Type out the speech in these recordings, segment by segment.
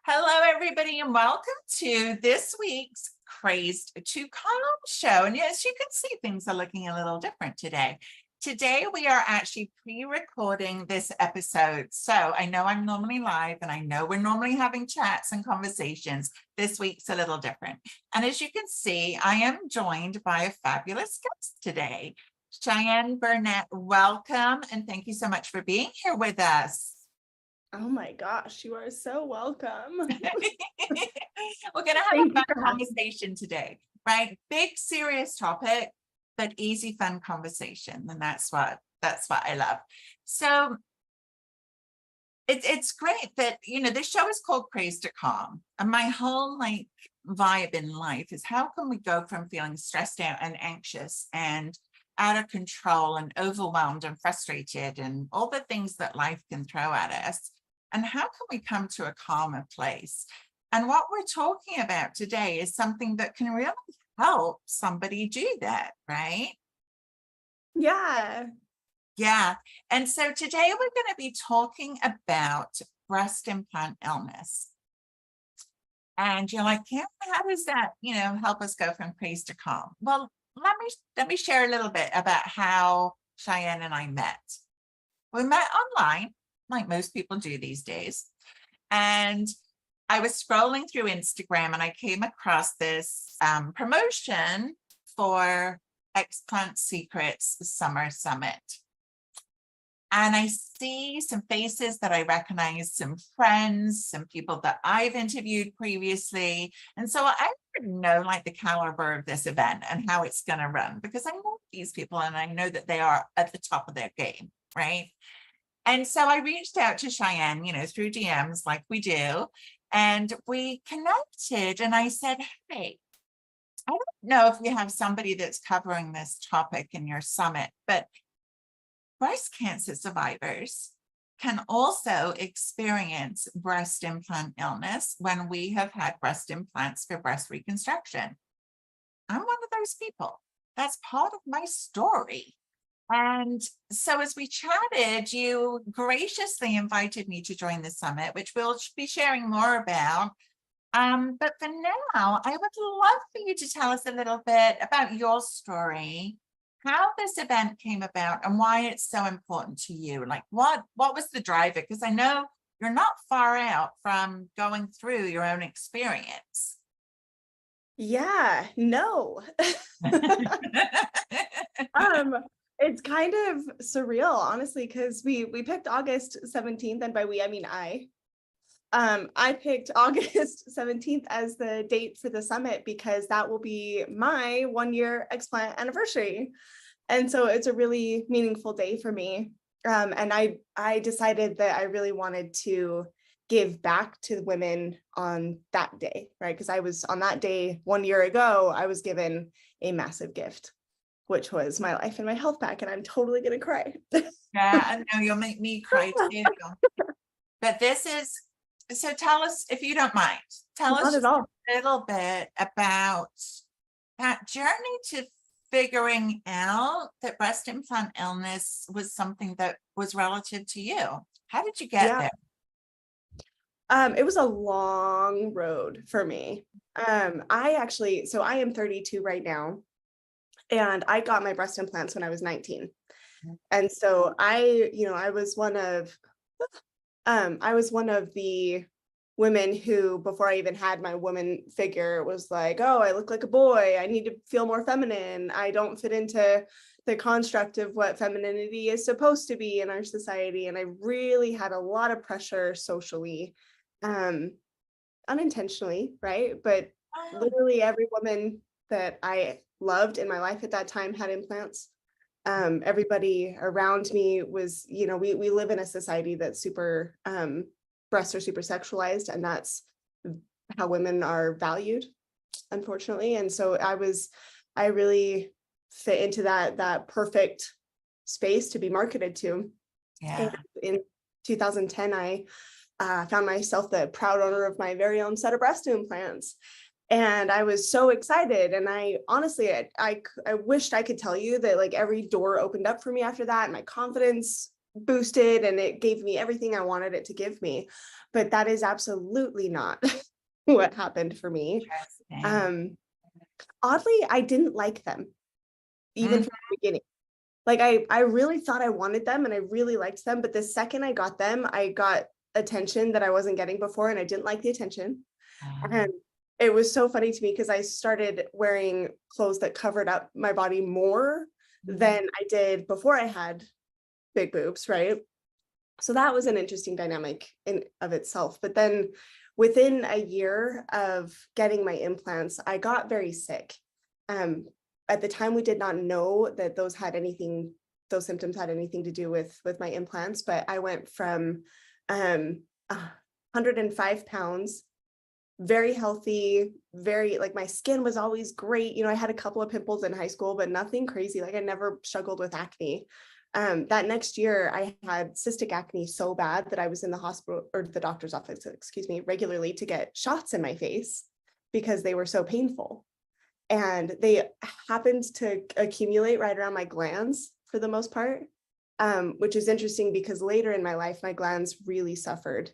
Hello, everybody, and welcome to this week's Crazed to Calm show. And as you can see, things are looking a little different today. Today, we are actually pre-recording this episode. So I know I'm normally live and I know we're normally having chats and conversations. This week's a little different. And as you can see, I am joined by a fabulous guest today. Cheyenne Burnett, welcome. And thank you so much for being here with us. Oh my gosh, you are so welcome. We're going to have a fun conversation today, right? Big, serious topic, but easy, fun conversation. And that's what I love. So it's great that, this show is called Crazed to Calm. And my whole vibe in life is how can we go from feeling stressed out and anxious and out of control and overwhelmed and frustrated and all the things that life can throw at us. And how can we come to a calmer place? And what we're talking about today is something that can really help somebody do that, right? Yeah. Yeah. And so today we're going to be talking about breast implant illness. And you're like, yeah, how does that, help us go from crazed to calm? Well, let me share a little bit about how Cheyenne and I met. We met online, like most people do these days. And I was scrolling through Instagram and I came across this promotion for Explant Secrets Summer Summit. And I see some faces that I recognize, some friends, some people that I've interviewed previously. And so I know the caliber of this event and how it's going to run because I know these people and I know that they are at the top of their game, right? And so I reached out to Cheyenne, through DMs like we do, and we connected and I said, hey, I don't know if you have somebody that's covering this topic in your summit, but breast cancer survivors can also experience breast implant illness when we have had breast implants for breast reconstruction. I'm one of those people. That's part of my story. And so as we chatted, you graciously invited me to join the summit, which we'll be sharing more about. But for now, I would love for you to tell us a little bit about your story, how this event came about and why it's so important to you. Like what was the driver? Because I know you're not far out from going through your own experience. Yeah, no. It's kind of surreal, honestly, because we picked August 17th, and by we I mean I picked August 17th as the date for the summit because that will be my 1-year explant anniversary. And so it's a really meaningful day for me. And I decided that I really wanted to give back to women on that day, right? Because I was on that day 1 year ago, I was given a massive gift, which was my life and my health back. And I'm totally going to cry. Yeah, I know you'll make me cry too. But so tell us, if you don't mind, tell us a little bit about that journey to figuring out that breast implant illness was something that was relative to you. How did you get there? It was a long road for me. So I am 32 right now, and I got my breast implants when I was 19. And so I was one of the women who, before I even had my woman figure, was like, oh, I look like a boy. I need to feel more feminine. I don't fit into the construct of what femininity is supposed to be in our society. And I really had a lot of pressure socially, unintentionally, right? But literally every woman that I loved in my life at that time had implants. Everybody around me was, we live in a society that's super, breasts are super sexualized, and that's how women are valued, unfortunately. And so I really fit into that perfect space to be marketed to. Yeah. And in 2010, I found myself the proud owner of my very own set of breast implants. And I was so excited. And I honestly, I wished I could tell you that every door opened up for me after that. And my confidence boosted and it gave me everything I wanted it to give me. But that is absolutely not what happened for me. Interesting. Oddly, I didn't like them even Mhm. from the beginning. Like I really thought I wanted them and I really liked them, but the second I got them, I got attention that I wasn't getting before, and I didn't like the attention. And it was so funny to me because I started wearing clothes that covered up my body more than I did before I had big boobs, right? So that was an interesting dynamic in of itself. But then within a year of getting my implants, I got very sick. Um, at the time, we did not know that those symptoms had anything to do with my implants, but I went from 105 pounds, very healthy, very like my skin was always great. You know, I had a couple of pimples in high school, but nothing crazy. Like I never struggled with acne. That next year, I had cystic acne so bad that I was in the hospital or the doctor's office, excuse me, regularly to get shots in my face because they were so painful. And they happened to accumulate right around my glands for the most part, which is interesting because later in my life, my glands really suffered.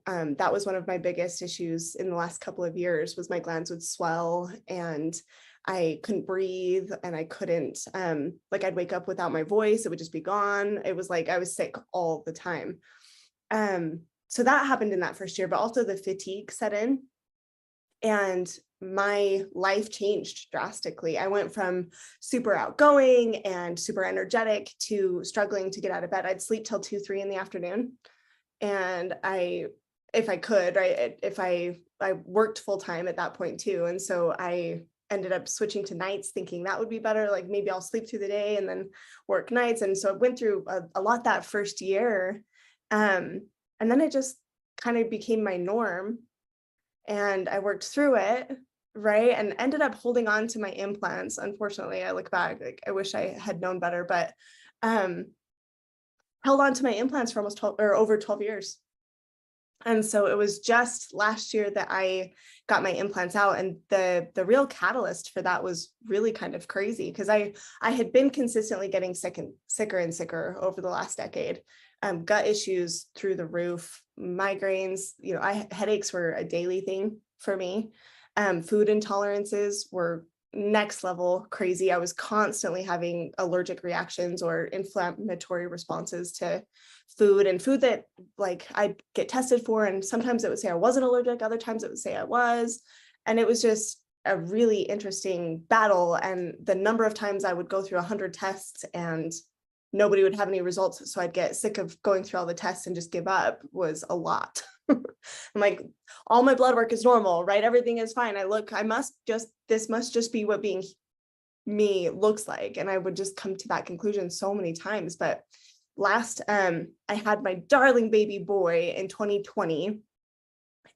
That was one of my biggest issues in the last couple of years was my glands would swell and I couldn't breathe and I couldn't like I'd wake up without my voice, it would just be gone. It was like I was sick all the time. So that happened in that first year, but also the fatigue set in and my life changed drastically. I went from super outgoing and super energetic to struggling to get out of bed. I'd sleep till 2, 3 in the afternoon. And if I could, right, if I worked full time at that point too. And so I ended up switching to nights thinking that would be better. Like maybe I'll sleep through the day and then work nights. And so I went through a lot that first year. And then it just kind of became my norm and I worked through it. Right. And ended up holding on to my implants. Unfortunately, I look back, like I wish I had known better, but held on to my implants for almost 12 or over 12 years. And so it was just last year that I got my implants out. And the real catalyst for that was really kind of crazy because I had been consistently getting sicker and sicker over the last decade. Gut issues through the roof, migraines, you know, headaches were a daily thing for me. Food intolerances were next level crazy. I was constantly having allergic reactions or inflammatory responses to food and food that like I'd get tested for. And sometimes it would say I wasn't allergic. Other times it would say I was. And it was just a really interesting battle. And the number of times I would go through 100 tests and nobody would have any results. So I'd get sick of going through all the tests and just give up was a lot. I'm like, all my blood work is normal, right? Everything is fine. This must just be what being me looks like. And I would just come to that conclusion so many times. But last, I had my darling baby boy in 2020.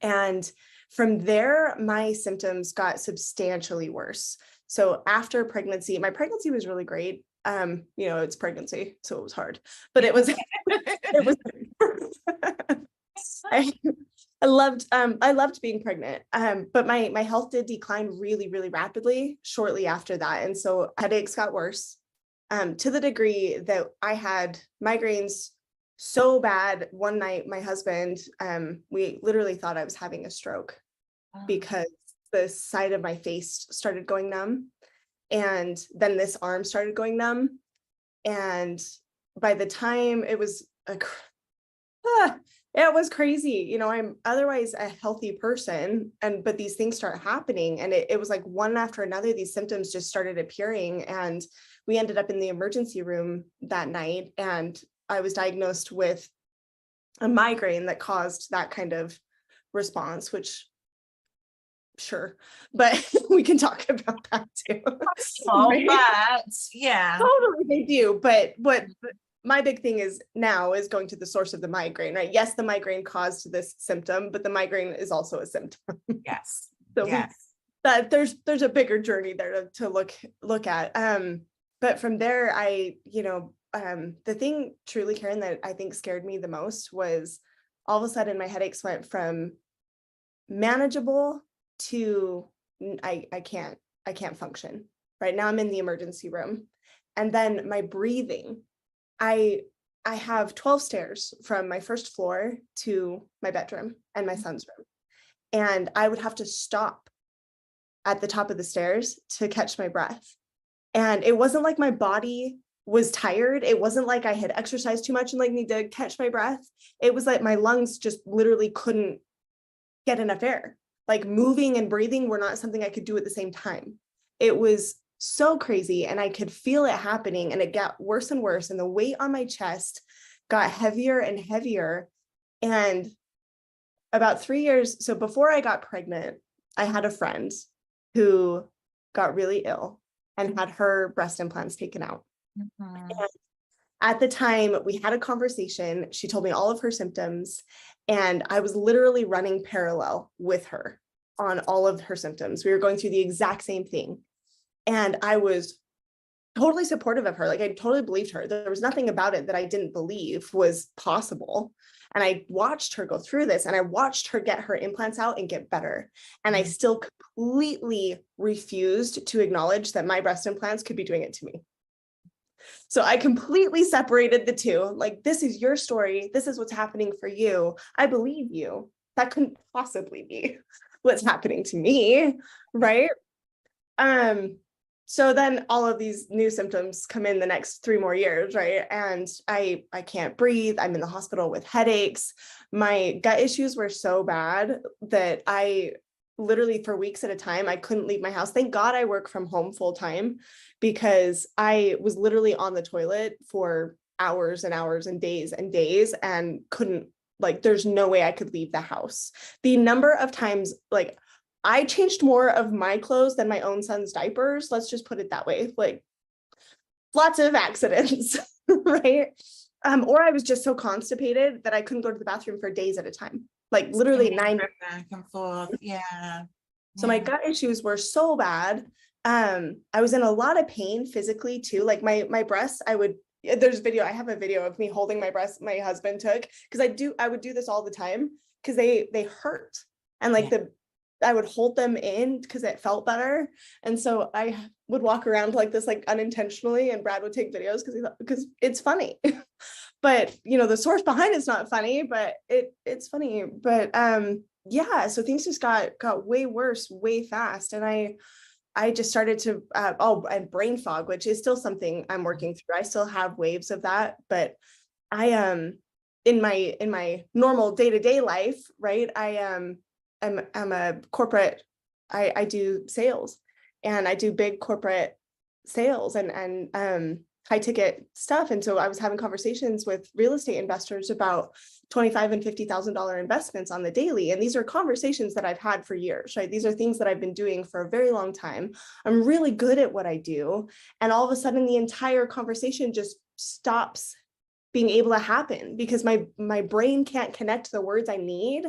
And from there, my symptoms got substantially worse. So after pregnancy, my pregnancy was really great. You know, it's pregnancy, so it was hard, but it was, it was, I loved being pregnant. But my health did decline really, really rapidly shortly after that. And so headaches got worse, to the degree that I had migraines so bad. One night, my husband, we literally thought I was having a stroke because the side of my face started going numb. And then this arm started going numb. And by the time it was it was crazy. You know, I'm otherwise a healthy person, but these things start happening. And it was like one after another, these symptoms just started appearing. And we ended up in the emergency room that night. And I was diagnosed with a migraine that caused that kind of response, which sure, but we can talk about that too. Oh, Right? but yeah. Totally they do. But what my big thing is now is going to the source of the migraine, right? Yes, the migraine caused this symptom, but the migraine is also a symptom. Yes. So Yes. that there's a bigger journey there to look at. But from there, the thing truly, Karin, that I think scared me the most was all of a sudden my headaches went from manageable to I can't function. Right now I'm in the emergency room. And then my breathing, I I have 12 stairs from my first floor to my bedroom and my son's room. And I would have to stop at the top of the stairs to catch my breath. And it wasn't like my body was tired. It wasn't like I had exercised too much and like need to catch my breath. It was like my lungs just literally couldn't get enough air. Like moving and breathing were not something I could do at the same time. It was so crazy, and I could feel it happening, and it got worse and worse, and the weight on my chest got heavier and heavier. And about 3 years, so before I got pregnant, I had a friend who got really ill and had her breast implants taken out. Mhm. And at the time, we had a conversation. She told me all of her symptoms, and I was literally running parallel with her on all of her symptoms. We were going through the exact same thing. And I was totally supportive of her. Like, I totally believed her. There was nothing about it that I didn't believe was possible. And I watched her go through this, and I watched her get her implants out and get better. And I still completely refused to acknowledge that my breast implants could be doing it to me. So I completely separated the two. Like, this is your story. This is what's happening for you. I believe you. That couldn't possibly be what's happening to me, right? So then all of these new symptoms come in the next 3 more years, right? And I can't breathe. I'm in the hospital with headaches. My gut issues were so bad that I literally, for weeks at a time, I couldn't leave my house. Thank God I work from home full time, because I was literally on the toilet for hours and hours and days and couldn't, like, there's no way I could leave the house. The number of times, like, I changed more of my clothes than my own son's diapers. Let's just put it that way. Like, lots of accidents, right? Or I was just so constipated that I couldn't go to the bathroom for days at a time. Like, literally 9 back and forth. Yeah. So my gut issues were so bad. I was in a lot of pain physically too. Like my breasts, I have a video of me holding my breasts my husband took, because I would do this all the time because they hurt. And like I would hold them in because it felt better. And so I would walk around like this, like unintentionally, and Brad would take videos because it's funny. But the source behind it's not funny, but it's funny. But yeah, so things just got way worse way fast. And I just started to and brain fog, which is still something I'm working through. I still have waves of that, but I in my normal day-to-day life, right? I'm a corporate, I do sales, and I do big corporate sales and high ticket stuff. And so I was having conversations with real estate investors about $25,000 and $50,000 investments on the daily. And these are conversations that I've had for years, right? These are things that I've been doing for a very long time. I'm really good at what I do. And all of a sudden the entire conversation just stops being able to happen because my brain can't connect the words I need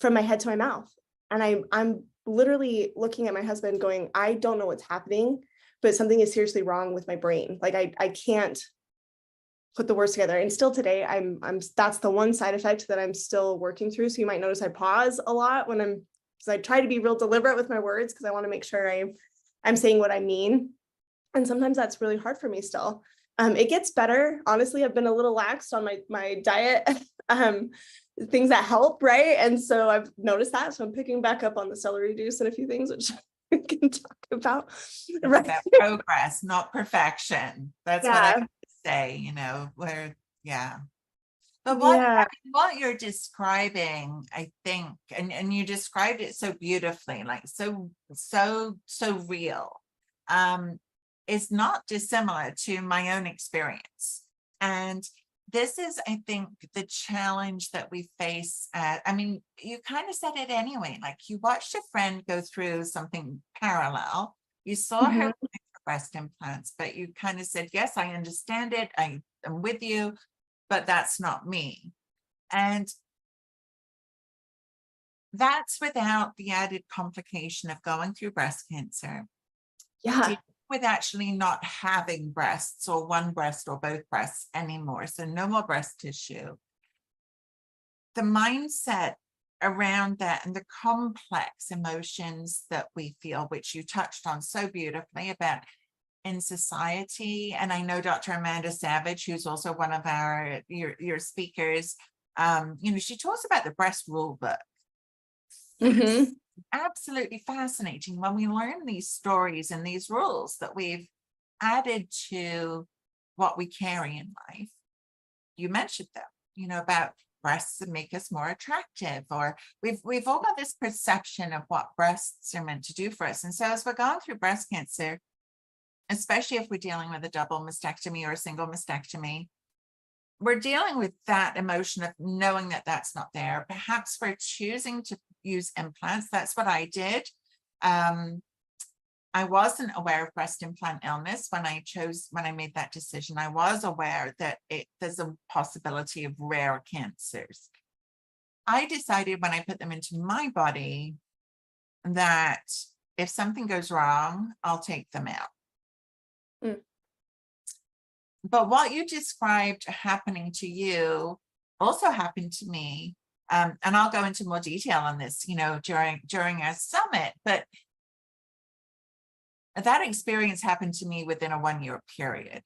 from my head to my mouth. And I'm literally looking at my husband going, I don't know what's happening, but something is seriously wrong with my brain. Like I can't put the words together. And still today, I'm that's the one side effect that I'm still working through. So you might notice I pause a lot because I try to be real deliberate with my words because I want to make sure I'm saying what I mean. And sometimes that's really hard for me still. It gets better. Honestly, I've been a little laxed on my diet, things that help, right? And so I've noticed that. So I'm picking back up on the celery juice and a few things, which we can talk about. Right. About progress, not perfection. That's what I say, where, yeah. But what you're describing, I think, and you described it so beautifully, like so real, is not dissimilar to my own experience. And this is, I think, the challenge that we face. You kind of said it anyway, like you watched a friend go through something parallel. You saw her with breast implants, but you kind of said, yes, I understand it. I am with you, but that's not me. And that's without the added complication of going through breast cancer. Yeah. With actually not having breasts or one breast or both breasts anymore. So no more breast tissue. The mindset around that and the complex emotions that we feel, which you touched on so beautifully about in society. And I know Dr. Amanda Savage, who's also one of your speakers, she talks about the breast rule book. Mm-hmm. Absolutely fascinating when we learn these stories and these rules that we've added to what we carry in life. You mentioned them, about breasts that make us more attractive, or we've all got this perception of what breasts are meant to do for us. And so as we're going through breast cancer, especially if we're dealing with a double mastectomy or a single mastectomy, we're dealing with that emotion of knowing that that's not there. Perhaps we're choosing to use implants. That's what I did. I wasn't aware of breast implant illness when I made that decision. I was aware that there's a possibility of rare cancers. I decided when I put them into my body that if something goes wrong, I'll take them out. Mm. But what you described happening to you also happened to me. And I'll go into more detail on this, during our summit, but that experience happened to me within a 1-year period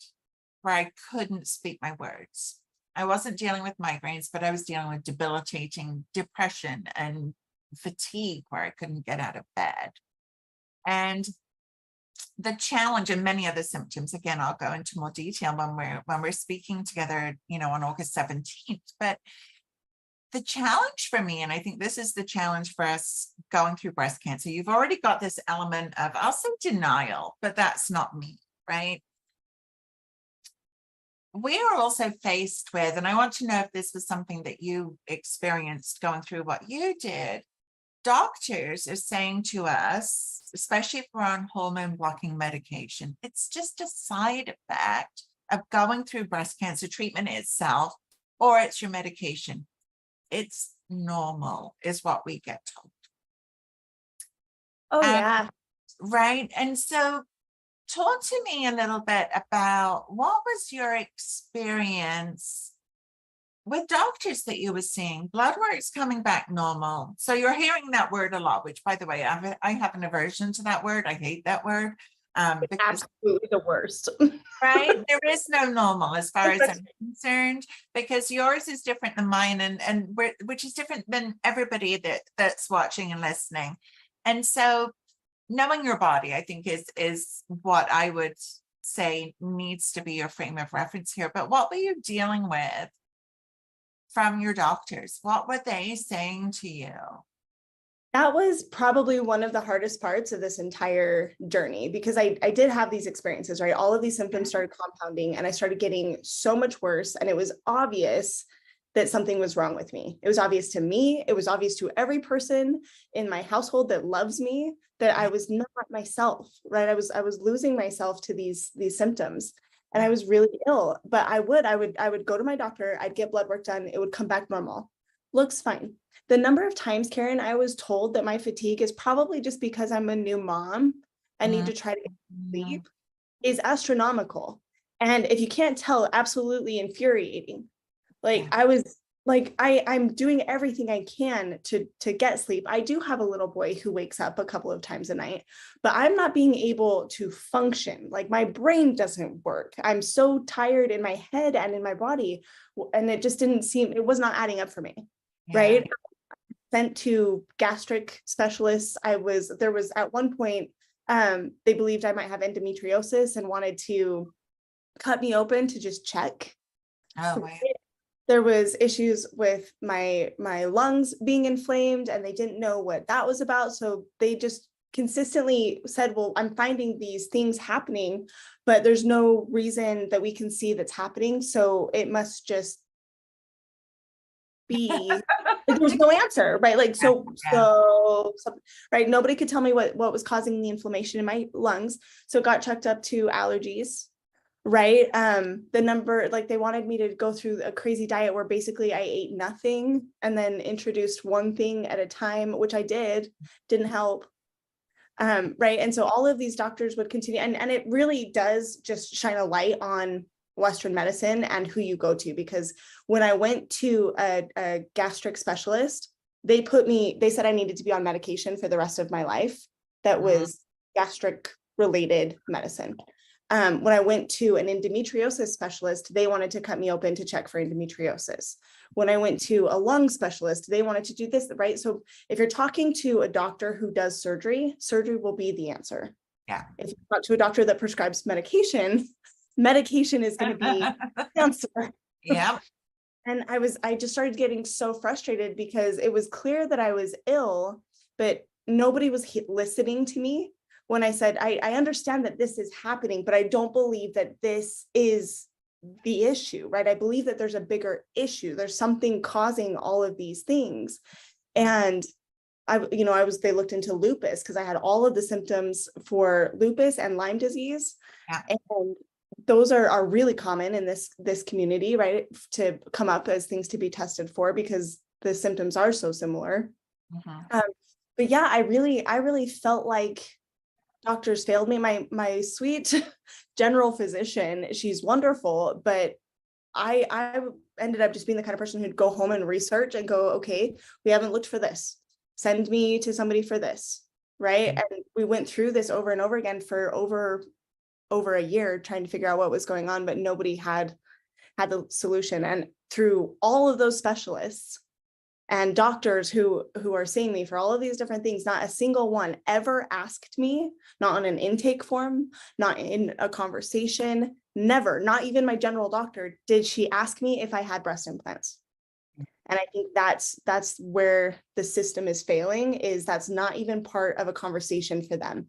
where I couldn't speak my words. I wasn't dealing with migraines, but I was dealing with debilitating depression and fatigue where I couldn't get out of bed. And the challenge and many other symptoms, again, I'll go into more detail when we're speaking together, on August 17th. But the challenge for me, and I think this is the challenge for us going through breast cancer, you've already got this element of, I'll say denial, but that's not me, right? We are also faced with, and I want to know if this was something that you experienced going through what you did. Doctors are saying to us, especially if we're on hormone blocking medication, it's just a side effect of going through breast cancer treatment itself, or it's your medication. It's normal, is what we get told. Oh, yeah. Right. And so talk to me a little bit about what was your experience with doctors that you were seeing. Blood work's coming back normal. So you're hearing that word a lot, which, by the way, I have an aversion to that word. I hate that word. Because, absolutely the worst. right? There is no normal as far as I'm concerned, because yours is different than mine, and which is different than everybody that's watching and listening. And so knowing your body, I think, is what I would say needs to be your frame of reference here. But what were you dealing with from your doctors? What were they saying to you? That was probably one of the hardest parts of this entire journey, because I did have these experiences, right? All of these symptoms started compounding and I started getting so much worse. And it was obvious that something was wrong with me. It was obvious to me. It was obvious to every person in my household that loves me that I was not myself, right? I was losing myself to these symptoms, and I was really ill. But I would go to my doctor. I'd get blood work done. It would come back normal. Looks fine. The number of times, Karin, I was told that my fatigue is probably just because I'm a new mom. I need to try to get sleep, is astronomical. And if you can't tell, absolutely infuriating. Like I was like, I'm doing everything I can to get sleep. I do have a little boy who wakes up a couple of times a night, but I'm not being able to function. Like my brain doesn't work. I'm so tired in my head and in my body. And it just it was not adding up for me. Yeah. Right. Sent to gastric specialists. There was at one point, they believed I might have endometriosis and wanted to cut me open to just check. Oh, wow. There was issues with my lungs being inflamed, and they didn't know what that was about. So they just consistently said, well, I'm finding these things happening, but there's no reason that we can see that's happening. So it must just be like, there's no answer, right? Like, so right. Nobody could tell me what was causing the inflammation in my lungs. So it got checked up to allergies. Right. The number, like they wanted me to go through a crazy diet where basically I ate nothing and then introduced one thing at a time, which I didn't help. Right. And so all of these doctors would continue, and it really does just shine a light on Western medicine and who you go to, because when I went to a gastric specialist, they said I needed to be on medication for the rest of my life. That was gastric related medicine. When I went to an endometriosis specialist, they wanted to cut me open to check for endometriosis. When I went to a lung specialist, they wanted to do this, right? So if you're talking to a doctor who does surgery, surgery will be the answer. Yeah. If you talk to a doctor that prescribes medication, medication is going to be the answer. Yeah. And I just started getting so frustrated because it was clear that I was ill, but nobody was listening to me when I said, I understand that this is happening, but I don't believe that this is the issue, right? I believe that there's a bigger issue. There's something causing all of these things. And they looked into lupus because I had all of the symptoms for lupus and Lyme disease. Yeah. And those are really common in this community, right? To come up as things to be tested for because the symptoms are so similar. Mm-hmm. But yeah, I really felt like doctors failed me. My sweet general physician, she's wonderful, but I ended up just being the kind of person who'd go home and research and go, okay, we haven't looked for this. Send me to somebody for this, right? Mm-hmm. And we went through this over and over again for over a year trying to figure out what was going on, but nobody had the solution. And through all of those specialists and doctors who are seeing me for all of these different things, not a single one ever asked me, not on an intake form, not in a conversation, never, not even my general doctor, did she ask me if I had breast implants. And I think that's where the system is failing, is that's not even part of a conversation for them.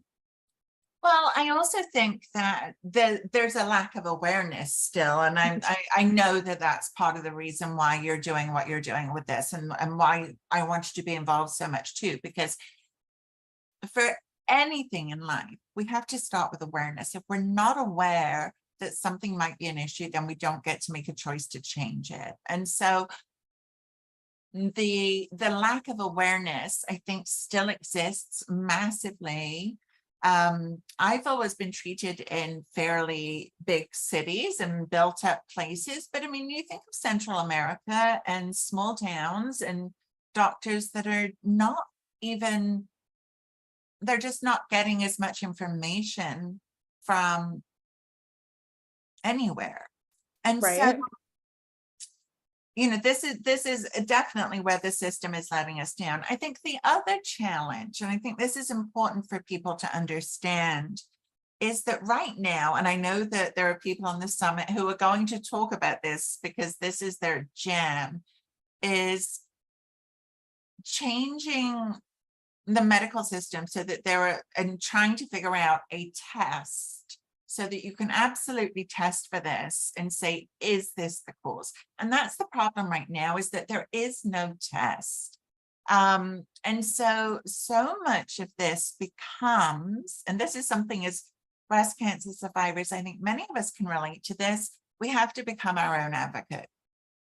Well, I also think that there's a lack of awareness still. And I know that that's part of the reason why you're doing what you're doing with this and why I want you to be involved so much too, because for anything in life, we have to start with awareness. If we're not aware that something might be an issue, then we don't get to make a choice to change it. And so the lack of awareness, I think, still exists massively. I've always been treated in fairly big cities and built up places, but I mean, you think of Central America and small towns and doctors that are not even, they're just not getting as much information from anywhere. And right. So, this is definitely where the system is letting us down. I think the other challenge, and I think this is important for people to understand, is that right now, and I know that there are people on the summit who are going to talk about this because this is their jam, is changing the medical system so that they're and trying to figure out a test so that you can absolutely test for this and say, is this the cause? And that's the problem right now, is that there is no test. And so much of this becomes, and this is something as breast cancer survivors, I think many of us can relate to this, we have to become our own advocate.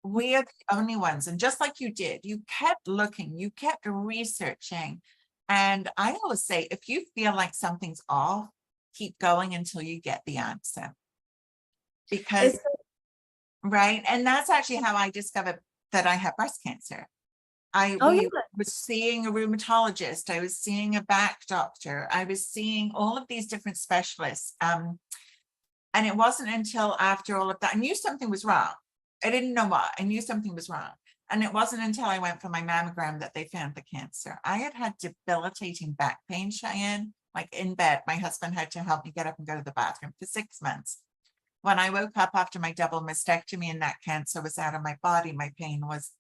We are the only ones. And just like you did, you kept looking, you kept researching. And I always say, if you feel like something's off, keep going until you get the answer. Because, right? And that's actually how I discovered that I have breast cancer. I was seeing a rheumatologist, I was seeing a back doctor, I was seeing all of these different specialists. And it wasn't until after all of that, I knew something was wrong. I didn't know what, I knew something was wrong. And it wasn't until I went for my mammogram that they found the cancer. I had debilitating back pain, Cheyenne, like in bed. My husband had to help me get up and go to the bathroom for 6 months. When I woke up after my double mastectomy and that cancer was out of my body, my pain was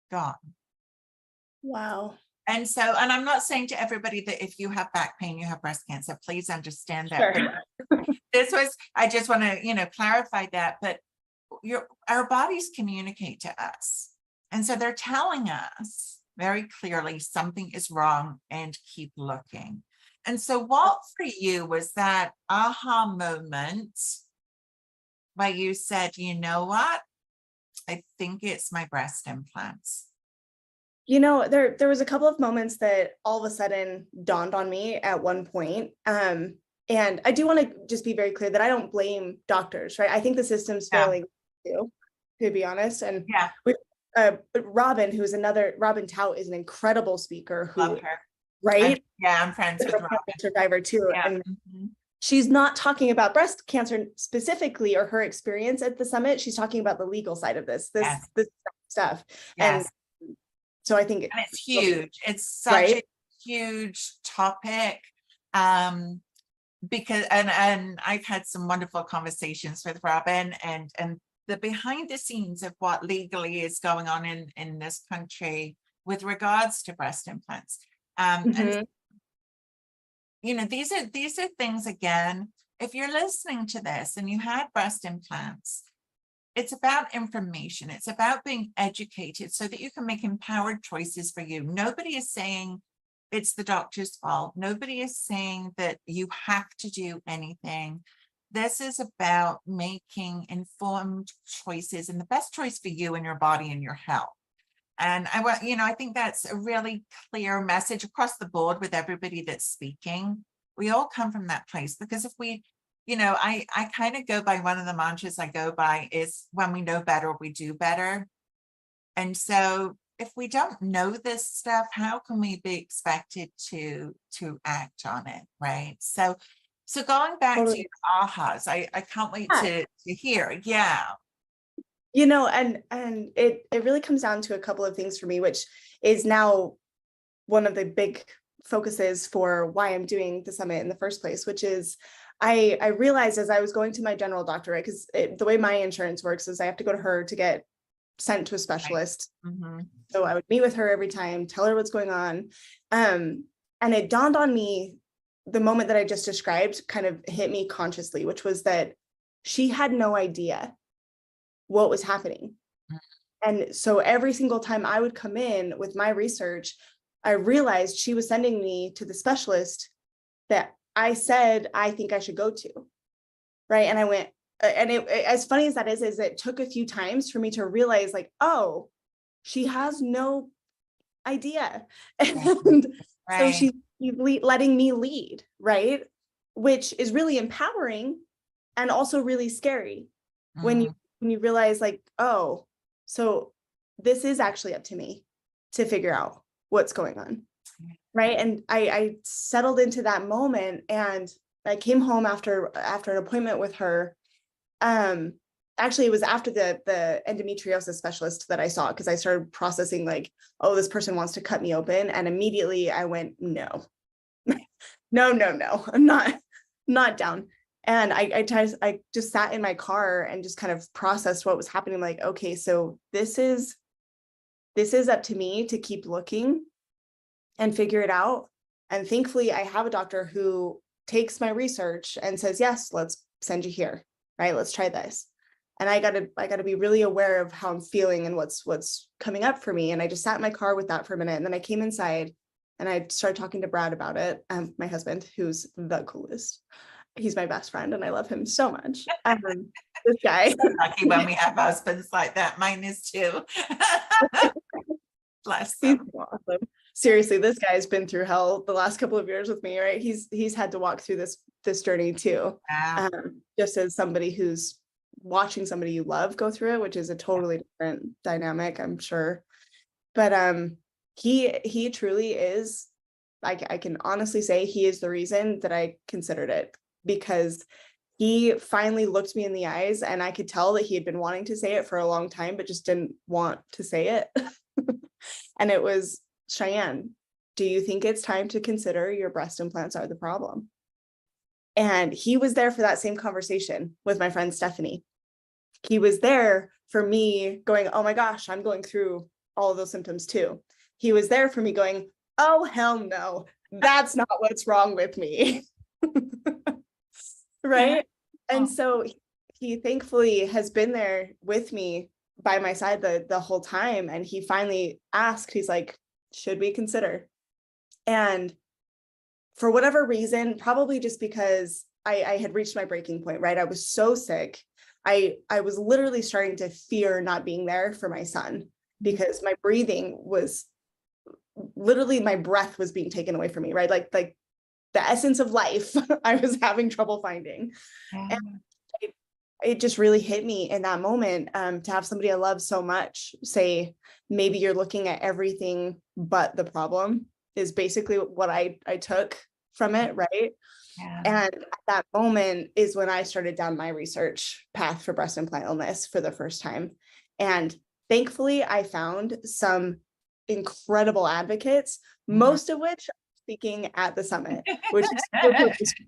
gone. Wow. And so, and I'm not saying to everybody that if you have back pain, you have breast cancer. Please understand that. Sure. I just want to, clarify that. But our bodies communicate to us. And so they're telling us very clearly something is wrong and keep looking. And so what for you was that aha moment where you said, you know what? I think it's my breast implants. There was a couple of moments that all of a sudden dawned on me at one point. And I do want to just be very clear that I don't blame doctors, right? I think the system's failing too, to be honest. And Robin Tout is an incredible speaker who, love her. right? I'm friends with Robin. Survivor too. Yeah. And she's not talking about breast cancer specifically or her experience at the summit. She's talking about the legal side of this Yes. stuff. And Yes. so I think And it's huge. It's such right? a huge topic. Because and I've had some wonderful conversations with Robin and the behind the scenes of what legally is going on in this country with regards to breast implants. And Mhm. you know, these are things, again, if you're listening to this and you had breast implants, it's about information. It's about being educated so that you can make empowered choices for you. Nobody is saying it's the doctor's fault. Nobody is saying that you have to do anything. This is about making informed choices and the best choice for you and your body and your health. And I want, you know, I think that's a really clear message across the board with everybody that's speaking. We all come from that place because if we, you know, I kind of go by one of the mantras I go by is when we know better, we do better. And so if we don't know this stuff, how can we be expected to act on it, right? So going back to Totally. your ahas, I can't wait Yeah. to hear. Yeah. You know, and it really comes down to a couple of things for me, which is now one of the big focuses for why I'm doing the summit in the first place, which is I realized as I was going to my general doctor, right? Because the way my insurance works is I have to go to her to get sent to a Right. specialist. Mhm. So I would meet with her every time, tell her what's going on. And it dawned on me the moment that I just described kind of hit me consciously, which was that she had no idea what was happening. And so every single time I would come in with my research, I realized she was sending me to the specialist that I said I think I should go to. Right. And I went, and as funny as that is it took a few times for me to realize, like, oh, she has no idea. And so Right. she's letting me lead, right? Which is really empowering and also really scary when Mm. you realize, like, oh, so this is actually up to me to figure out what's going on. Right. And I settled into that moment, and I came home after an appointment with her. Actually, it was after the endometriosis specialist that I saw, because I started processing, like, oh, this person wants to cut me open. And immediately I went, no, no, I'm not down. And I just sat in my car and just kind of processed what was happening. Like, okay, so this is up to me to keep looking and figure it out. And thankfully, I have a doctor who takes my research and says, yes, let's send you here, right? Let's try this. And I gotta be really aware of how I'm feeling and what's coming up for me. And I just sat in my car with that for a minute. And then I came inside and I started talking to Brad about it. My husband, who's the coolest. He's my best friend and I love him so much. This guy. So lucky when we have husbands like that. Mine is too. Bless He's them. awesome. Seriously, this guy's been through hell the last couple of years with me, right? He's had to walk through this journey too. Yeah. Just as somebody who's watching somebody you love go through it, which is a totally different dynamic, I'm sure. But he truly is, I can honestly say he is the reason that I considered it, because he finally looked me in the eyes and I could tell that he had been wanting to say it for a long time, but just didn't want to say it. And it was, Cheyenne, do you think it's time to consider your breast implants are the problem? And he was there for that same conversation with my friend Stephanie. He was there for me going, oh my gosh, I'm going through all of those symptoms too. He was there for me going, oh, hell no, that's not what's wrong with me. Right. And so he thankfully has been there with me by my side the whole time. And he finally asked, he's like, should we consider? And for whatever reason, probably just because I had reached my breaking point, right? I was so sick. I was literally starting to fear not being there for my son, because my breathing was literally, my breath was being taken away from me, right? Like the essence of life, I was having trouble finding. Yeah. And it just really hit me in that moment, to have somebody I love so much say, maybe you're looking at everything but the problem, is basically what I took from it, right? Yeah. And at that moment is when I started down my research path for breast implant illness for the first time. And thankfully, I found some incredible advocates, most of which are speaking at the summit, which is super purposeful.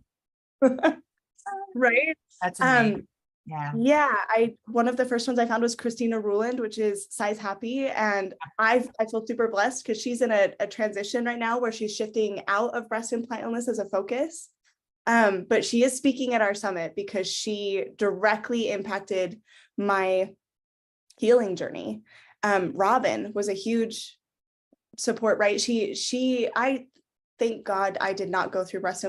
Right? That's amazing. Yeah, one of the first ones I found was Christina Ruland, which is Size Happy. And I feel super blessed because she's in a transition right now where she's shifting out of breast implant illness as a focus. But she is speaking at our summit because she directly impacted my healing journey. Robin was a huge support, right? I thank God I did not go through breast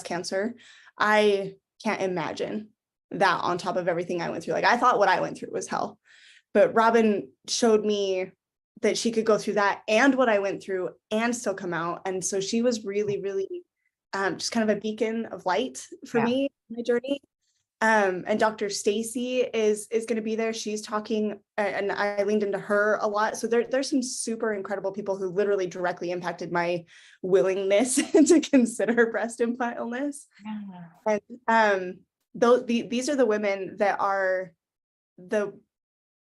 cancer. I can't imagine that on top of everything I went through. Like, I thought what I went through was hell, but Robin showed me that she could go through that and what I went through and still come out. And so she was really, really just kind of a beacon of light for me in my journey. And Dr. Stacy is going to be there. She's talking, and I leaned into her a lot. So there's some super incredible people who literally directly impacted my willingness to consider breast implant illness. And these are the women that are the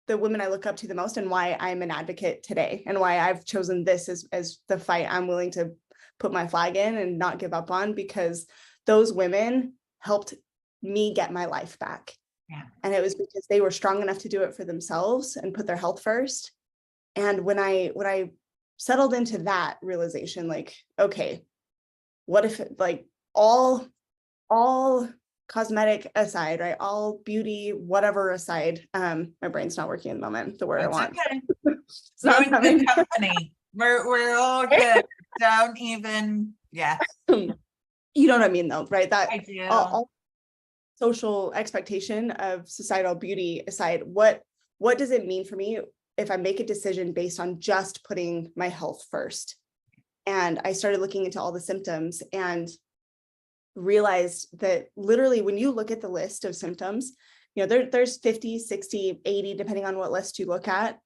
women I look up to the most, and why I'm an advocate today, and why I've chosen this as the fight I'm willing to put my flag in and not give up on, because those women helped me get my life back. And it was because they were strong enough to do it for themselves and put their health first. And when I settled into that realization, like, okay, what if like all cosmetic aside, right? All beauty, whatever aside, my brain's not working at the moment the word I want. Okay. So in good company. We're all good. Don't even, You know what I mean though, right? That I do. all social expectation of societal beauty aside, what does it mean for me if I make a decision based on just putting my health first? And I started looking into all the symptoms and realized that literally when you look at the list of symptoms, there's 50, 60, 80, depending on what list you look at,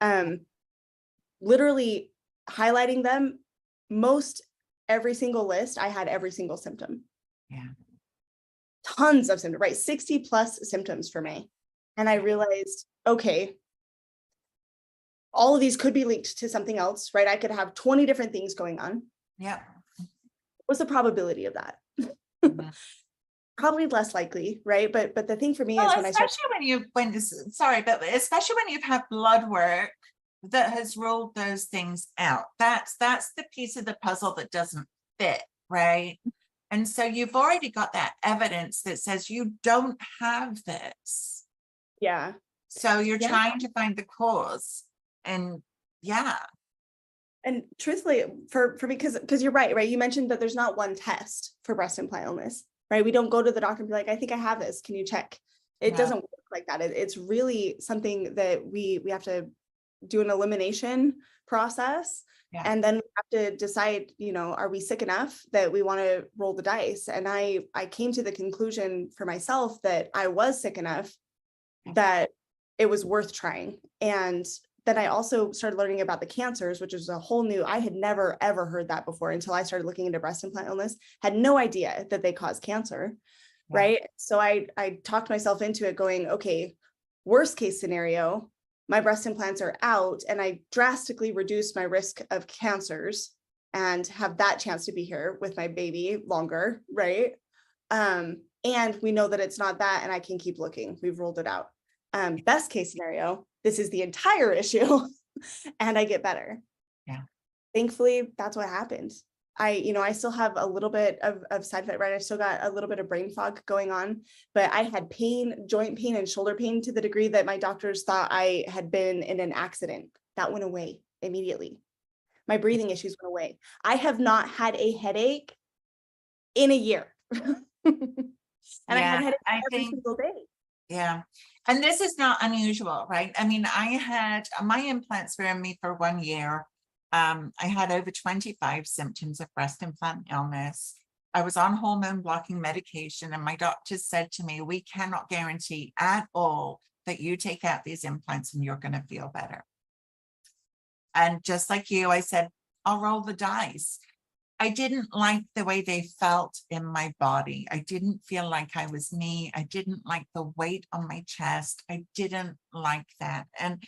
literally highlighting them, most every single list, I had every single symptom. Tons of symptoms, right? 60 plus symptoms for me. And I realized, okay, all of these could be linked to something else, right? I could have 20 different things going on. What's the probability of that? Probably less likely, right? But the thing for me is when especially when you've had blood work that has ruled those things out. That's the piece of the puzzle that doesn't fit, right? And so you've already got that evidence that says you don't have this. So you're trying to find the cause. And and truthfully, for me, because you're right? You mentioned that there's not one test for breast implant illness, right? We don't go to the doctor and be like, I think I have this. Can you check? It doesn't work like that. It's really something that we have to do an elimination process. And then we have to decide, are we sick enough that we want to roll the dice? And I came to the conclusion for myself that I was sick enough that it was worth trying. And then I also started learning about the cancers, which is a whole new, I had never, ever heard that before until I started looking into breast implant illness, had no idea that they cause cancer, right? So I talked myself into it going, okay, worst case scenario, my breast implants are out and I drastically reduce my risk of cancers and have that chance to be here with my baby longer, right? And we know that it's not that, and I can keep looking. We've ruled it out. Best case scenario, this is the entire issue and I get better. Thankfully, that's what happened. I still have a little bit of side effect, right? I still got a little bit of brain fog going on, but I had pain, joint pain and shoulder pain to the degree that my doctors thought I had been in an accident. That went away immediately. My breathing issues went away. I have not had a headache in a year. And I had headaches every single day. And this is not unusual, right? I mean, I had my implants were in me for 1 year. I had over 25 symptoms of breast implant illness. I was on hormone blocking medication, and my doctor said to me, we cannot guarantee at all that you take out these implants and you're going to feel better. And just like you, I said, I'll roll the dice. I didn't like the way they felt in my body. I didn't feel like I was me. I didn't like the weight on my chest. I didn't like that. And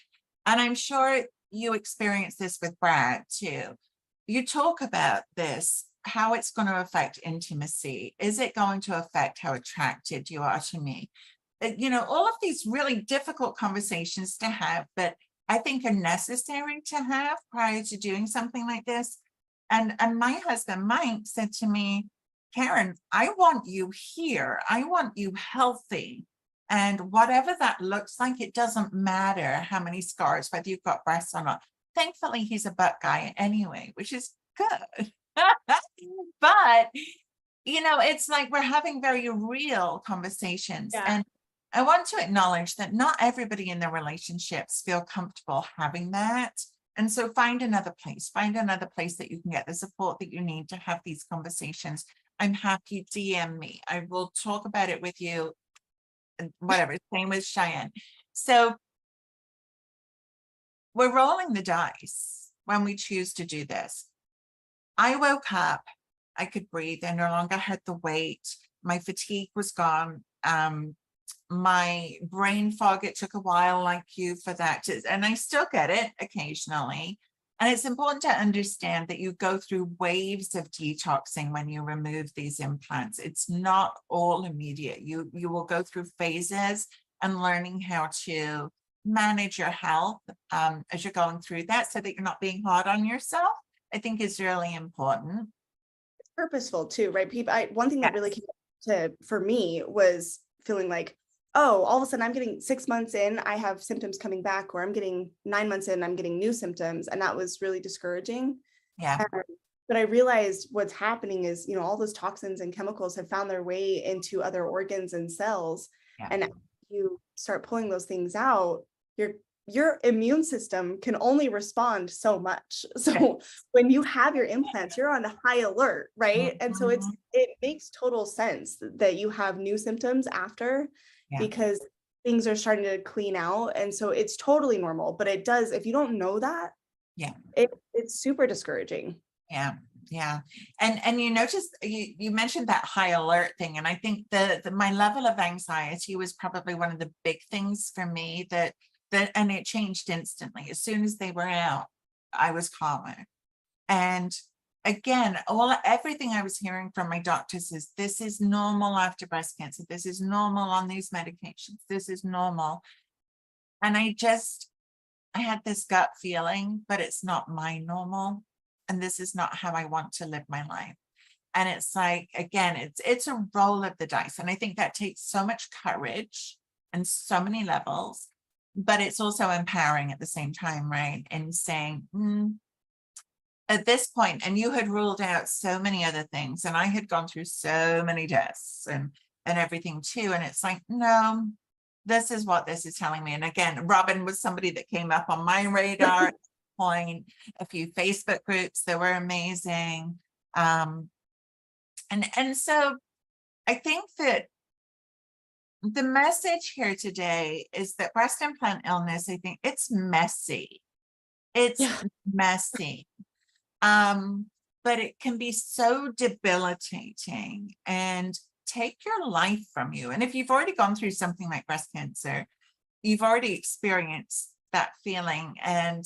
I'm sure you experience this with Brad too. You talk about this, how it's going to affect intimacy. Is it going to affect how attracted you are to me? You know, all of these really difficult conversations to have, but I think are necessary to have prior to doing something like this. And my husband, Mike, said to me, Karin, I want you here. I want you healthy. And whatever that looks like, it doesn't matter how many scars, whether you've got breasts or not. Thankfully, he's a butt guy anyway, which is good. But, you know, it's like we're having very real conversations. Yeah. And I want to acknowledge that not everybody in their relationships feel comfortable having that. And so find another place that you can get the support that you need to have these conversations. I'm happy, DM me. I will talk about it with you, and whatever, same with Cheyenne. So we're rolling the dice when we choose to do this. I woke up, I could breathe, I no longer had the weight, my fatigue was gone. My brain fog, it took a while, like you, for that and I still get it occasionally. And it's important to understand that you go through waves of detoxing when you remove these implants. It's not all immediate. You will go through phases, and learning how to manage your health as you're going through that, so that you're not being hard on yourself, I think is really important. It's purposeful too, right? One thing that really Yes. came for me was feeling like, oh, all of a sudden I'm getting 6 months in, I have symptoms coming back, or I'm getting 9 months in, I'm getting new symptoms. And that was really discouraging. Yeah. But I realized what's happening is, you know, all those toxins and chemicals have found their way into other organs and cells. Yeah. And you start pulling those things out, your immune system can only respond so much. So when you have your implants, you're on high alert, right? And so it makes total sense that you have new symptoms after, because things are starting to clean out. And so it's totally normal, but it does, if you don't know that, it's super discouraging. Yeah. And you notice you mentioned that high alert thing. And I think my level of anxiety was probably one of the big things for me that and it changed instantly. As soon as they were out, I was calmer. And again, everything I was hearing from my doctors is, this is normal after breast cancer. This is normal on these medications. This is normal. And I had this gut feeling, but it's not my normal. And this is not how I want to live my life. And it's like, again, it's a roll of the dice. And I think that takes so much courage and so many levels, but it's also empowering at the same time, right? And saying, at this point, and you had ruled out so many other things, and I had gone through so many tests and everything too. And it's like, no, this is what this is telling me. And again, Robin was somebody that came up on my radar. Point, a few Facebook groups that were amazing. And so I think that the message here today is that breast implant illness, I think it's messy. It's messy. But it can be so debilitating and take your life from you. And if you've already gone through something like breast cancer, you've already experienced that feeling and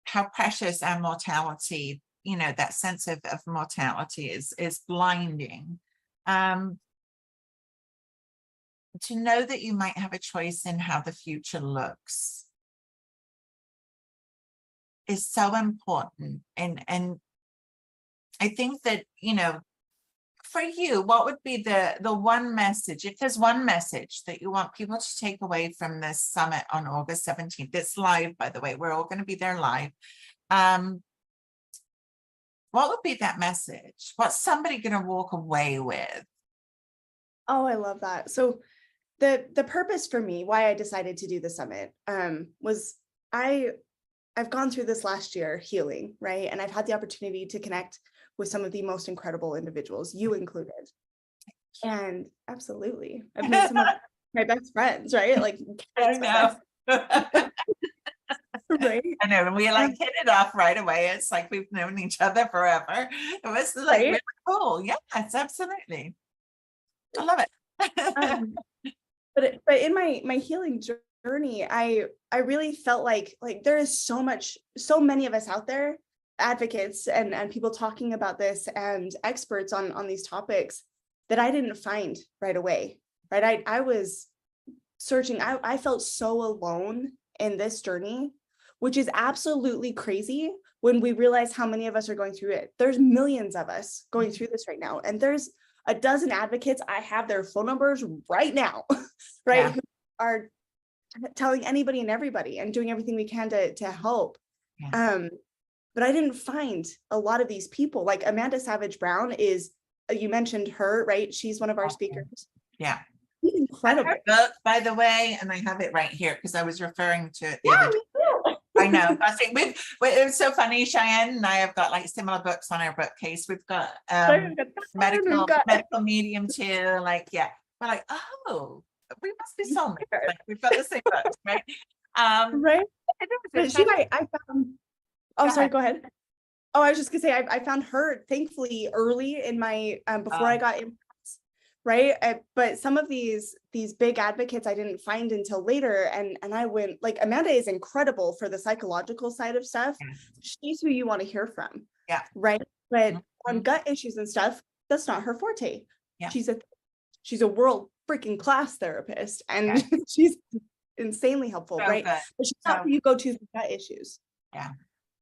how precious our mortality, you know, that sense of mortality is blinding. To know that you might have a choice in how the future looks is so important. And I think that, you know, for you, what would be the one message, if there's one message that you want people to take away from this summit on August 17th, it's live, by the way, we're all going to be there live. What would be that message? What's somebody going to walk away with? Oh, I love that. So the purpose for me, why I decided to do the summit, was I've gone through this last year healing, right? And I've had the opportunity to connect with some of the most incredible individuals, you included. And absolutely, I've met some of my best friends, right? Like, I know. Right. I know, and we like hit it off right away. It's like we've known each other forever. It was like Right. really cool. Yes, absolutely. I love it. Um, but in my healing journey, I really felt like there is so many of us out there, advocates and people talking about this and experts on these topics that I didn't find right away. Right. I was searching, I felt so alone in this journey, which is absolutely crazy when we realize how many of us are going through it. There's millions of us going through this right now. And there's a dozen advocates. I have their phone numbers right now, right? Yeah. Who are telling anybody and everybody and doing everything we can to help. Yeah. But I didn't find a lot of these people. Like Amanda Savage Brown is, you mentioned her, right? She's one of our speakers. Yeah. She's incredible. Her book, by the way, and I have it right here because I was referring to it the Yeah, other day. me too. I know. I think it was so funny. Cheyenne and I have got like similar books on our bookcase. We've got medical medium too. Like, yeah, we're like, oh, we must be soulmates. Like, we've got the same books, right? Right. But I found. Oh, Go sorry. ahead. Go ahead. Oh, I was just gonna say I found her thankfully early in my before I got implants, right? But some of these big advocates I didn't find until later, and I went like Amanda is incredible for the psychological side of stuff. Yeah. She's who you want to hear from. Yeah. Right. But Mm-hmm. on gut issues and stuff, that's not her forte. Yeah. She's a world freaking class therapist, and Yeah. she's insanely helpful, So right? good. But she's not who you go to for gut issues. Yeah.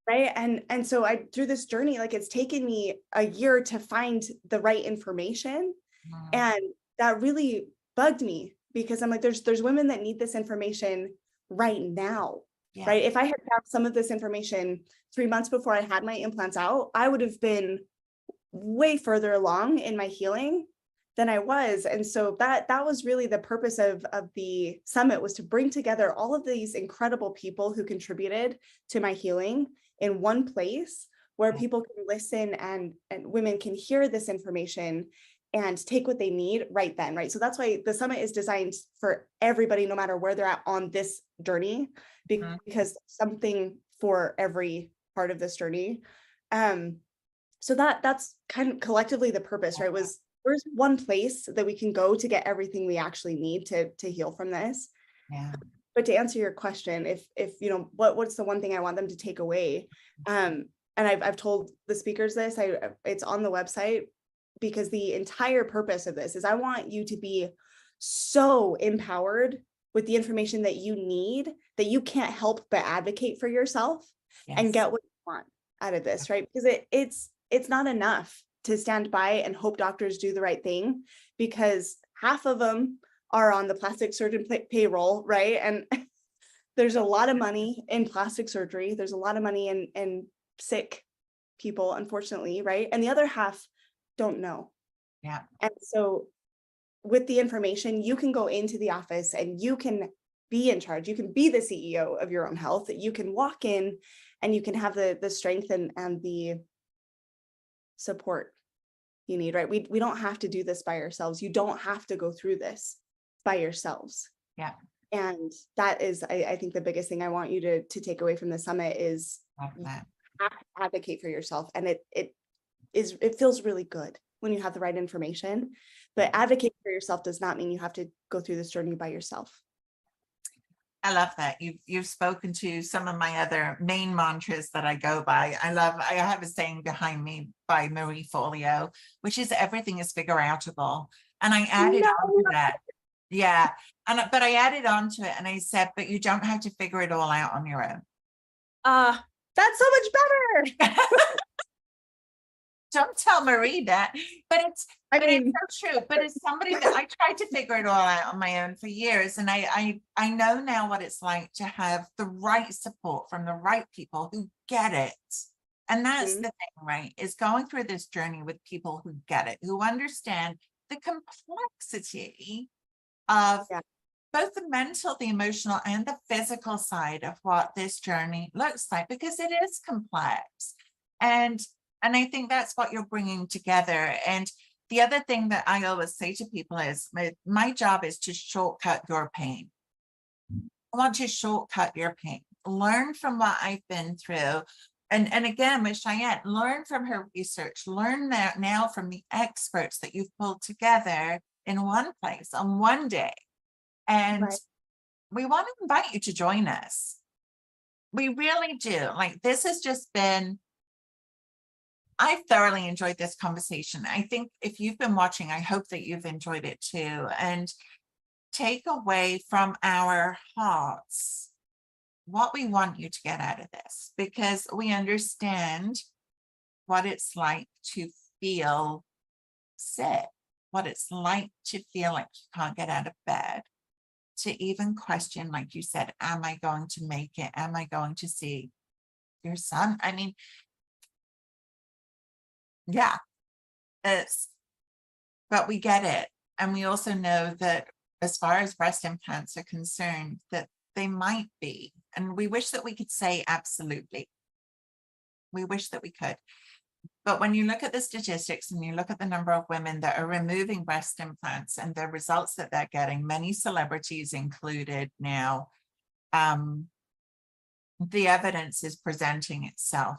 Right. And so through this journey, like it's taken me a year to find the right information. Mhm. And that really bugged me because I'm like, there's women that need this information right now. Yeah. Right. If I had found some of this information 3 months before I had my implants out, I would have been way further along in my healing than I was. And so that was really the purpose of the summit, was to bring together all of these incredible people who contributed to my healing in one place where people can listen and women can hear this information and take what they need right then, right? So that's why the summit is designed for everybody, no matter where they're at on this journey, because something for every part of this journey. So that's kind of collectively the purpose, right? Was there's one place that we can go to get everything we actually need to heal from this. Yeah. But to answer your question, if you know what's the one thing I want them to take away, and I've told the speakers this, it's on the website, because the entire purpose of this is I want you to be so empowered with the information that you need that you can't help but advocate for yourself and get what you want out of this, right? Because it's not enough to stand by and hope doctors do the right thing, because half of them are on the plastic surgeon payroll, right? And there's a lot of money in plastic surgery. There's a lot of money in sick people, unfortunately, right? And the other half don't know. Yeah. And so with the information, you can go into the office and you can be in charge. You can be the CEO of your own health. You can walk in and you can have the strength and the support you need, right? We don't have to do this by ourselves. You don't have to go through this by yourselves. Yeah. And that is, I think, the biggest thing I want you to take away from the summit is advocate for yourself. And it feels really good when you have the right information, but advocate for yourself does not mean you have to go through this journey by yourself. I love that. You've spoken to some of my other main mantras that I go by. I have a saying behind me by Marie Forleo, which is everything is figure outable. And I added on to that. Yeah. But I added on to it and I said, but you don't have to figure it all out on your own. That's so much better. Don't tell Marie that, but it's so true. But it's somebody that I tried to figure it all out on my own for years. And I know now what it's like to have the right support from the right people who get it. And that's the thing, right? Is going through this journey with people who get it, who understand the complexity of both the mental, the emotional, and the physical side of what this journey looks like, because it is complex. And I think that's what you're bringing together. And the other thing that I always say to people is my job is to shortcut your pain. I want to shortcut your pain. learn from what I've been through. And again, with Cheyenne, learn from her research, learn that now from the experts that you've pulled together in one place on one day. And Right. we want to invite you to join us. We really do. Like, this has just been, I thoroughly enjoyed this conversation. I think if you've been watching, I hope that you've enjoyed it too. And take away from our hearts what we want you to get out of this, because we understand what it's like to feel sick, what it's like to feel like you can't get out of bed, to even question, like you said, am I going to make it? Am I going to see your son? I mean, yeah, it's, but we get it. And we also know that as far as breast implants are concerned, that they might be, and we wish that we could say absolutely. We wish that we could. But when you look at the statistics and you look at the number of women that are removing breast implants and the results that they're getting, many celebrities included now, the evidence is presenting itself.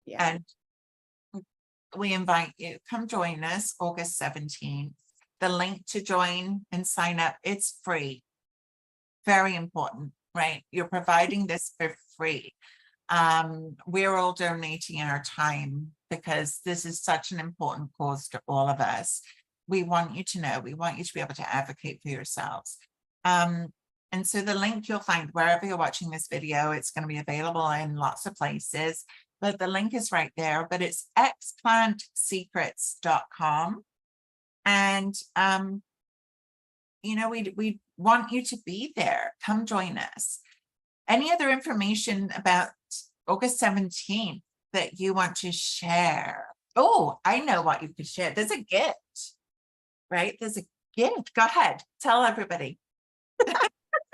Yeah. And we invite you, come join us August 17th. The link to join and sign up, it's free. Very important, right? You're providing this for free. We're all donating our time because this is such an important cause to all of us. We want you to know, we want you to be able to advocate for yourselves. And so the link you'll find wherever you're watching this video, it's going to be available in lots of places, but the link is right there. But it's explantsecrets.com. And you know, we want you to be there. Come join us. Any other information about August 17th that you want to share? Oh, I know what you could share. There's a gift, right? There's a gift. Go ahead. Tell everybody.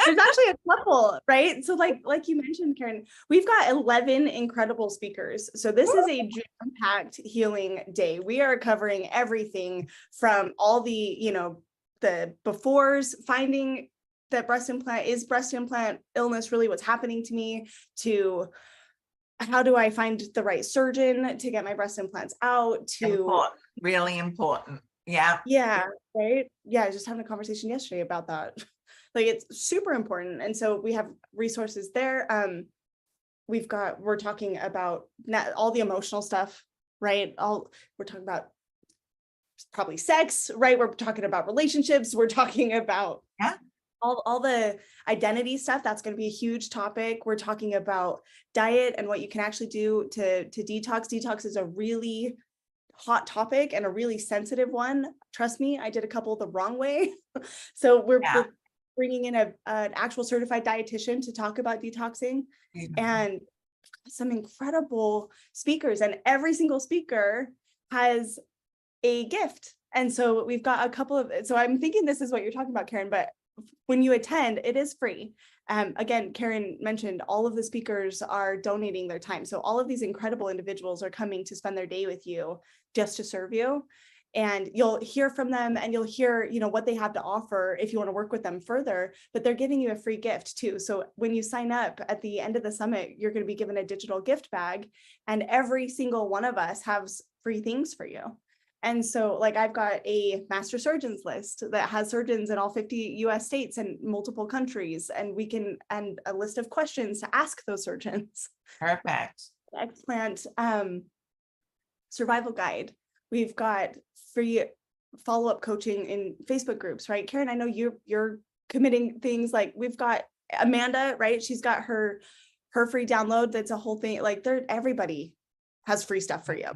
There's actually a couple, right? So like you mentioned, Karin, we've got 11 incredible speakers. So this is a jam-packed healing day. We are covering everything from all the, you know, the befores, finding that breast implant illness really what's happening to me, to how do I find the right surgeon to get my breast implants out, to important, really important. Yeah. Yeah, right. Yeah, I was just having a conversation yesterday about that. Like, it's super important. And so we have resources there. We're talking about all the emotional stuff, right? We're talking about probably sex, right? We're talking about relationships. We're talking about all the identity stuff. That's going to be a huge topic. We're talking about diet and what you can actually do to detox. Detox is a really hot topic and a really sensitive one. Trust me, I did a couple the wrong way. So we're bringing in an actual certified dietitian to talk about detoxing, and some incredible speakers, and every single speaker has a gift. And so we've got a couple of, so I'm thinking this is what you're talking about, Karin, but when you attend, it is free. Again, Karin mentioned all of the speakers are donating their time. So all of these incredible individuals are coming to spend their day with you just to serve you. And you'll hear from them, and you'll hear, you know, what they have to offer if you want to work with them further, but they're giving you a free gift too. So when you sign up at the end of the summit, you're going to be given a digital gift bag, and every single one of us has free things for you. And so, like, I've got a master surgeons list that has surgeons in all 50 US states and multiple countries, and a list of questions to ask those surgeons. Perfect. Explant survival guide. We've got free follow-up coaching in Facebook groups, right? Karin, I know you're committing things. Like, we've got Amanda, right? She's got her free download. That's a whole thing. Like, everybody has free stuff for you.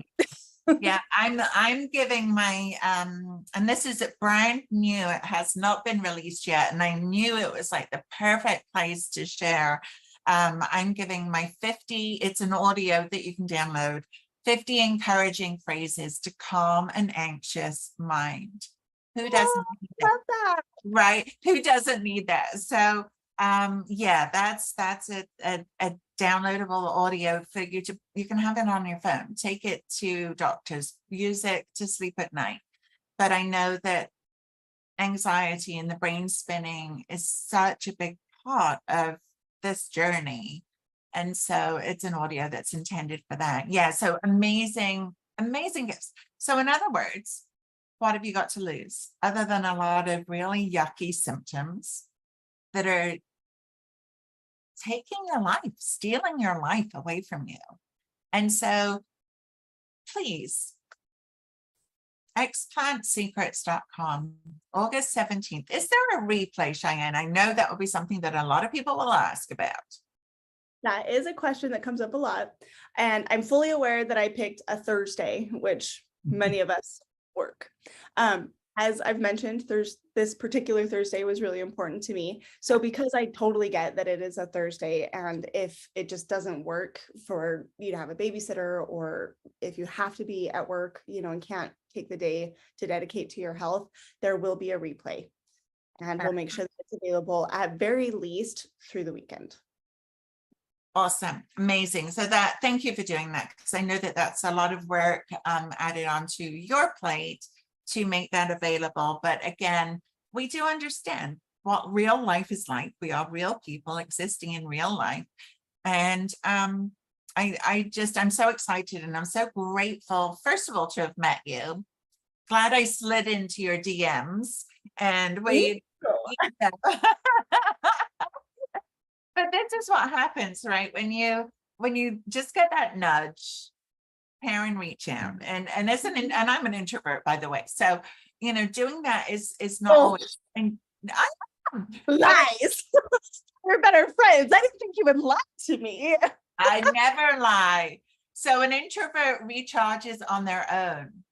Yeah, I'm giving my and this is brand new. It has not been released yet, and I knew it was like the perfect place to share. I'm giving my 50, it's an audio that you can download, 50 encouraging phrases to calm an anxious mind. Who doesn't need that? Right? Who doesn't need that? So yeah, that's a downloadable audio for you can have it on your phone, take it to doctors, use it to sleep at night. But I know that anxiety and the brain spinning is such a big part of this journey. And so it's an audio that's intended for that. Yeah. So amazing, amazing gifts. So in other words, what have you got to lose other than a lot of really yucky symptoms that are taking your life, stealing your life away from you? And so please, explantsecrets.com, August 17th. Is there a replay, Cheyenne? I know that will be something that a lot of people will ask about. That is a question that comes up a lot. And I'm fully aware that I picked a Thursday, which many of us work. As I've mentioned, this particular Thursday was really important to me. So because I totally get that it is a Thursday, and if it just doesn't work for you to have a babysitter, or if you have to be at work, and can't take the day to dedicate to your health, there will be a replay. And we'll make sure that it's available at very least through the weekend. Awesome. Amazing. So thank you for doing that, because I know that that's a lot of work added onto your plate to make that available. But again, we do understand what real life is like. We are real people existing in real life. And I'm so excited, and I'm so grateful, first of all, to have met you. Glad I slid into your DMs and but this is what happens, right? When you just get that nudge, Karin, reach out. And I'm an introvert, by the way. So, doing that is not always, and I am. Lies. We're better friends. I didn't think you would lie to me. I never lie. So an introvert recharges on their own.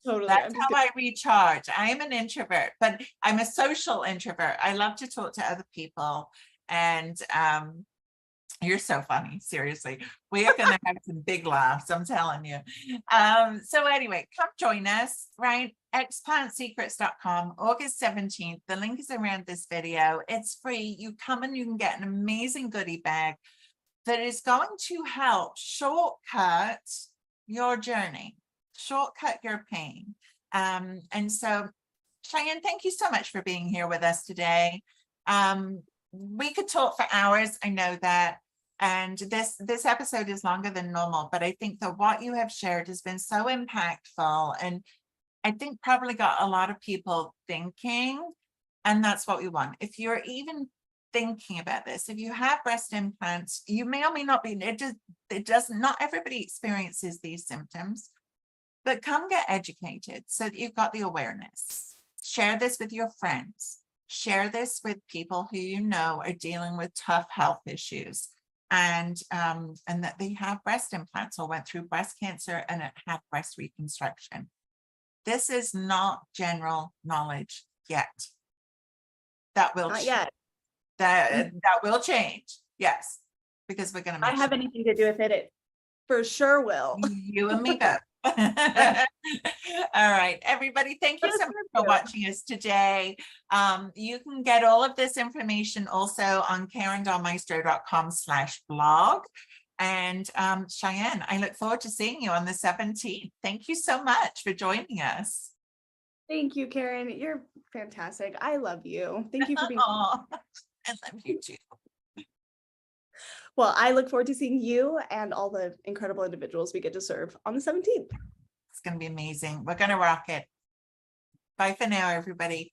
Totally. That's how I recharge. I am an introvert, but I'm a social introvert. I love to talk to other people. And you're so funny. Seriously. We are going to have some big laughs, I'm telling you. So anyway, come join us, right? explantsecrets.com, August 17th. The link is around this video. It's free. You come and you can get an amazing goodie bag that is going to help shortcut your journey, shortcut your pain. And so, Cheyenne, thank you so much for being here with us today. We could talk for hours, I know that. And this episode is longer than normal, but I think that what you have shared has been so impactful, and I think probably got a lot of people thinking, and that's what we want. If you're even thinking about this, if you have breast implants, you may or may not be, not everybody experiences these symptoms, but come get educated so that you've got the awareness. Share this with your friends. Share this with people who are dealing with tough health issues, and that they have breast implants or went through breast cancer and had breast reconstruction. This is not general knowledge yet. That will not yet. That will change. Yes, because we're going to. I have anything to do with it. It for sure will. You and me both. All right, everybody, thank you so much for watching us today. You can get all of this information also on karindelmaestro.com/blog. And Cheyenne, I look forward to seeing you on the 17th. Thank you so much for joining us. Thank you, Karin. You're fantastic. I love you. Thank you for being I love you too. Well, I look forward to seeing you and all the incredible individuals we get to serve on the 17th. It's going to be amazing. We're going to rock it. Bye for now, everybody.